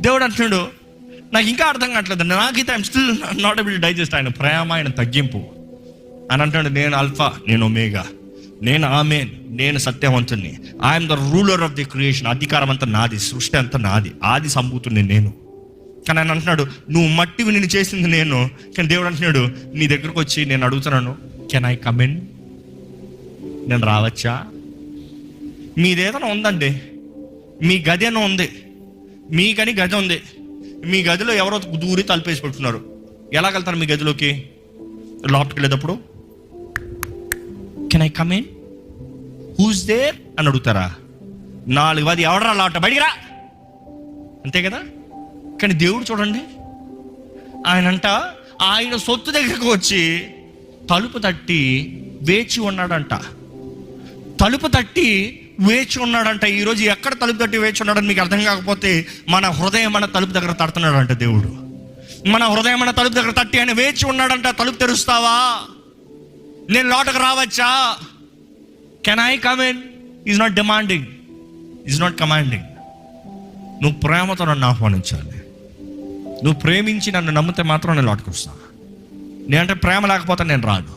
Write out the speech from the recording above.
దేవుడు అంటున్నాడు, నాకు ఇంకా అర్థం కావట్లేదు, నాకైతే I'm still not able to digest. ఆయన ప్రేమ, ఆయన తగ్గింపు అని అంటాడు. నేను ఆల్ఫా, నేను ఒమేగా, నేను ఆమేన్, నేను సత్యవంతుని, I am the ruler of the creation. అధికారం అంతా నాది, సృష్టి అంతా నాది, ఆది సంభూతుని నేను. కానీ ఆయన అంటున్నాడు, నువ్వు మట్టివి, నేను చేసింది నేను. కానీ దేవుడు అంటున్నాడు, నీ దగ్గరకు వచ్చి నేను అడుగుతున్నాను, కెన్ ఐ కమ్ ఇన్? నేను రావచ్చా? మీదేదైనా ఉందండి, మీ గది అన్న ఉంది, మీకని గది ఉంది, మీ గదిలో ఎవరో దూరి తలుపేసి పెట్టుకున్నారు. ఎలా వెళ్తారు మీ గదిలోకి? లోపలికి వెళ్ళేటప్పుడు can I come in, who's there అని అడుగుతారా? 4 వాది ఎవడరా లాట, బయటికి రా, అంతే కదా. కానీ దేవుడు చూడండి, ఆయన సొత్తు దగ్గరకు వచ్చి తలుపు తట్టి వేచి ఉన్నాడంట. తలుపు తట్టి వేచి ఉన్నాడంట. ఈరోజు ఎక్కడ తలుపు తట్టి వేచి ఉన్నాడని మీకు అర్థం కాకపోతే, మన హృదయం మన తలుపు దగ్గర తడుతున్నాడంట దేవుడు. మన హృదయం మన తలుపు దగ్గర తట్టి ఆయన వేచి ఉన్నాడంట. తలుపు తెరుస్తావా? నేను లోటకు రావచ్చా? Can I come in? Is not demanding, is not commanding. నువ్వు ప్రేమతో నన్ను ఆహ్వానించాలి. నువ్వు ప్రేమించి నన్ను నమ్మితే మాత్రం నేను లోటుకు వస్తాను. నేనంటే ప్రేమ లేకపోతే నేను రాను.